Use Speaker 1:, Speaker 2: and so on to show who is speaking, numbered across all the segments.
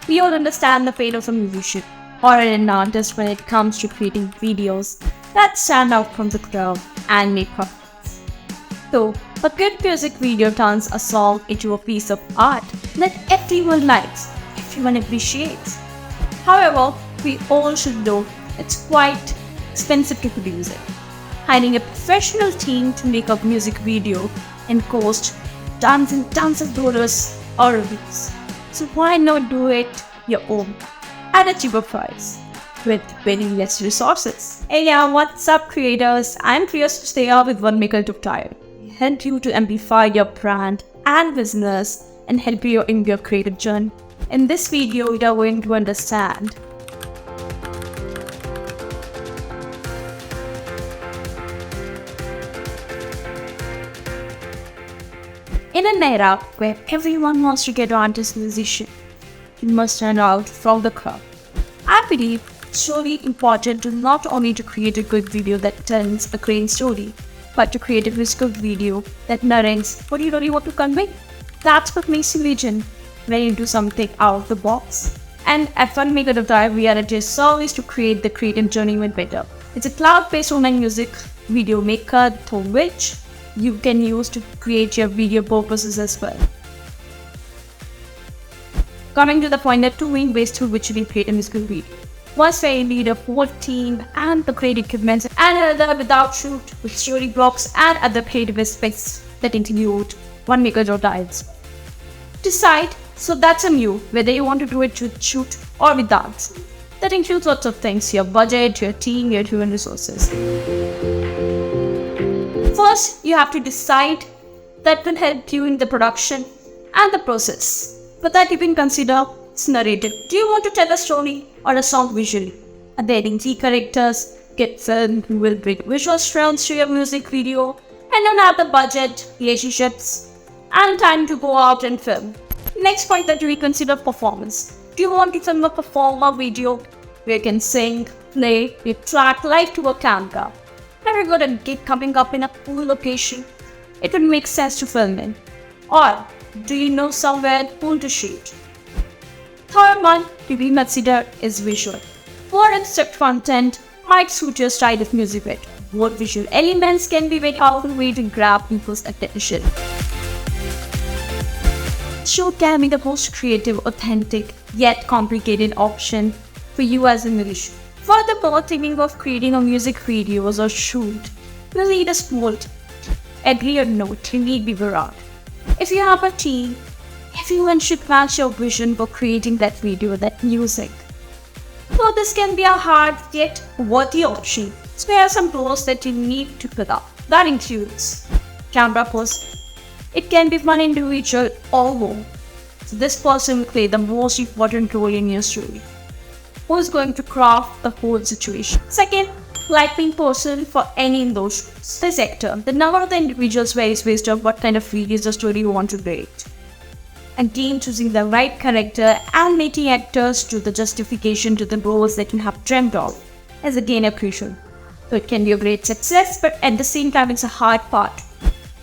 Speaker 1: We all understand the pain of a musician or an artist when it comes to creating videos that stand out from the crowd and make profits. So, a good music video turns a song into a piece of art that everyone likes, everyone appreciates. However, we all should know it's quite expensive to produce it. Hiring a professional team to make a music video can cost tons and tons of dollars or rupees. So why not do it your own at a cheaper price with very less resources? Hey yeah, what's up creators? I'm Priya's to stay here with Onemaker tutorial. We help you to amplify your brand and business and help you in your creative journey. In this video, we are going to understand in an era where everyone wants to get on this musician, you must stand out from the crowd. I believe it's really important to not only to create a good video that tells a great story, but to create a musical video that narrates what you really want to convey. That's what makes you legend when you do something out of the box. And at Onemaker, we are at a service to create the creative journey even better. It's a cloud-based online music video maker through which you can use to create your video purposes as well. Coming to the point, there are two main ways through which you can create a musical video. One where you need a full team and the creative equipment, and another without shoot with story blocks and other creative aspects that include Onemaker dials. Decide, so that's on you, whether you want to do it with shoot or with dance. That includes lots of things, your budget, your team, your human resources. First, you have to decide that will help you in the production and the process. For that, you can consider its narrative. Do you want to tell a story or a song visually? Are there any key characters, get film who will bring visual strengths to your music video and don't have the budget, relationships, and time to go out and film? Next point that you will consider performance. Do you want to film a performer video where you can sing, play, you track live to a camera? Have you got a gig coming up in a cool location? It would make sense to film in. Or do you know somewhere cool to shoot? Third one to be considered is visual. More instruct content might suit your style of music better. Both visual elements can be a very powerful way to grab people's attention. Shoot can be the most creative, authentic, yet complicated option for you as a musician. Furthermore, thinking of creating a music videos or shoot, you need a small team. Agree or not, you need be around. If you have a team, everyone should match your vision for creating that video, that music. So this can be a hard yet worthy option. So there are some roles that you need to fill up. That includes camera person. It can be one individual or more. So this person will play the most important role in your story. Who is going to craft the whole situation? Second, lighting person for any in those shows. This actor, the number of the individuals varies based on what kind of videos or story you want to create. Again, choosing the right character and making actors do the justification to the roles that you have dreamt of is again a crucial. So it can be a great success, but at the same time it's a hard part.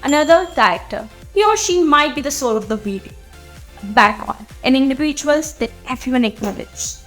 Speaker 1: Another, director. He or she might be the soul of the video. Back on, an individual that everyone acknowledges.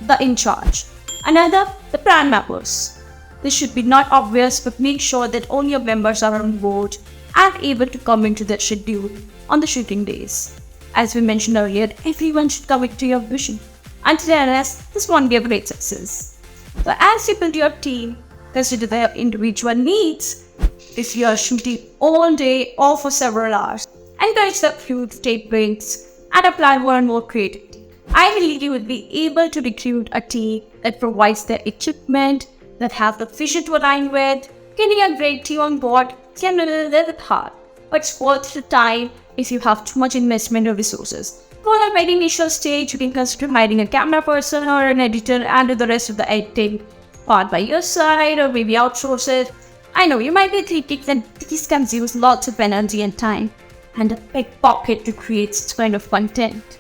Speaker 1: The in charge. Another, the brand members. This should be not obvious, but make sure that all your members are on board and able to come into their schedule on the shooting days. As we mentioned earlier, everyone should commit to your vision. Until unless this won't be a great success. So as you build your team, consider their individual needs. If you are shooting all day or for several hours, encourage the few to take breaks and apply more and more creativity. I believe you will be able to recruit a team that provides the equipment, that have the vision to align with. Getting a great team on board can be a little bit hard, but it's worth the time if you have too much investment or resources. For a very initial stage, you can consider hiring a camera person or an editor and do the rest of the editing part by your side or maybe outsource it. I know you might be thinking that these consumes lots of energy and time and a big pocket to create this kind of content.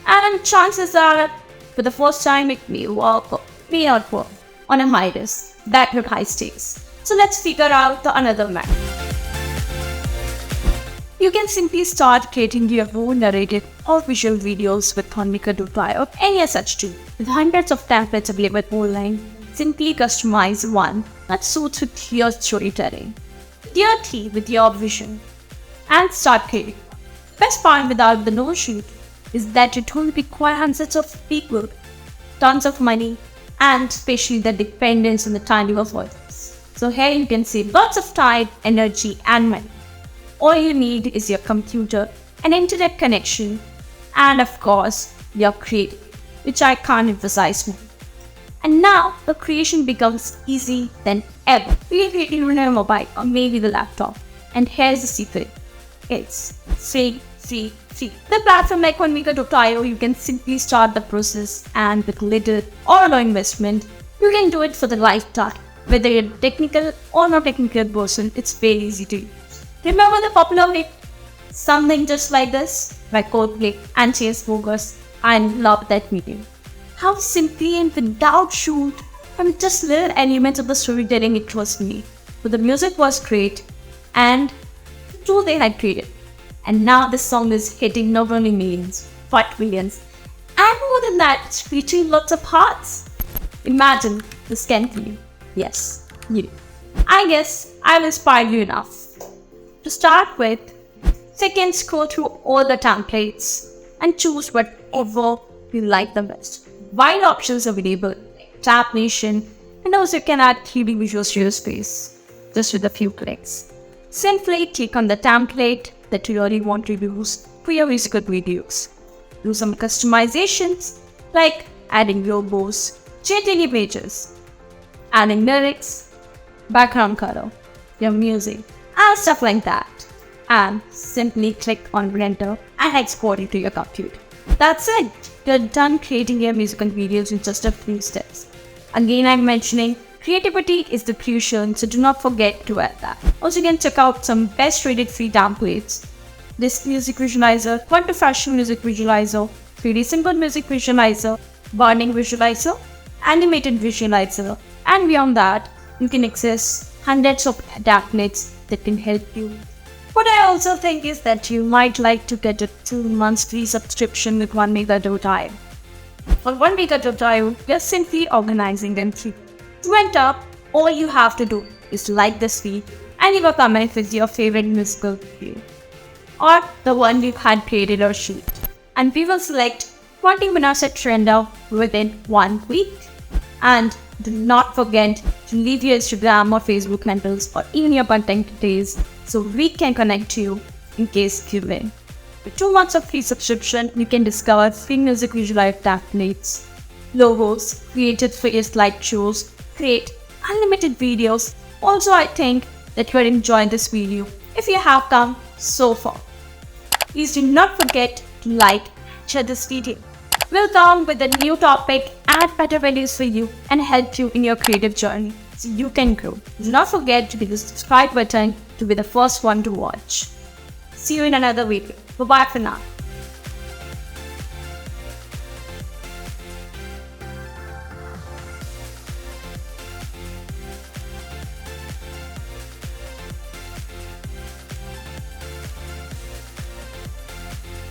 Speaker 1: And chances are, for the first time, it may work or may not work on a high risk, that with high stakes. So let's figure out the another method. You can simply start creating your own narrative or visual videos with Onemaker or any such tool. With hundreds of templates available online, simply customize one that suits with your storytelling, your theme, with your vision, and start creating. Best part without the notion is that it won't require hundreds of people, tons of money, and especially the dependence on the time of others. So here you can save lots of time, energy, and money. All you need is your computer, an internet connection, and of course, your creativity, which I can't emphasize more. And now the creation becomes easy than ever. You can create it on your mobile or maybe the laptop. And here's the secret. It's free. The platform like Onemaker.io, you can simply start the process, and with little or no investment, you can do it for the lifetime. Whether you're a technical or not technical person, it's very easy to use. Remember the popular hit, Something Just Like This by Coldplay and Chainsmokers? I love that video. How simply and without Shool, from just little elements of the storytelling it was made. But the music was great, and the tool they had created. And now this song is hitting not only millions, but millions. And more than that, it's reaching lots of hearts. Imagine this can be you. Yes, you. I guess I've inspired you enough. To start with, second, scroll through all the templates and choose whatever you like the best. Wide options available, Tab Nation, and also you can add 3D visuals to your space, just with a few clicks. Simply click on the template that you already want to use for your musical videos. Do some customizations like adding logos, changing images, adding lyrics, background color, your music, and stuff like that. And simply click on render and export it to your computer. That's it. You're done creating your musical videos in just a few steps. Again, I'm mentioning creativity is the crucial, so do not forget to add that. Also, you can check out some best rated free templates. This music visualizer, Quantum music visualizer, 3D simple music visualizer, burning visualizer, animated visualizer, and beyond that, you can access hundreds of templates that can help you. What I also think is that you might like to get a 2 months free subscription with Onemaker.io. For Onemaker.io, we are simply organizing them free. To enter, all you have to do is to like this feed and leave a comment with your favorite musical video, or the one you had created or shoot. And we will select 20 winners at render within 1 week. And do not forget to leave your Instagram or Facebook handles or even your contact details so we can connect you in case you win. With 2 months of free subscription, you can discover free music visualizer templates, logos, created for your slideshows, create unlimited videos. Also, I think that you are enjoying this video if you have come so far. Please do not forget to like and share this video. We'll come with a new topic and better values for you and help you in your creative journey so you can grow. Do not forget to hit the subscribe button to be the first one to watch. See you in another video. Bye bye for now.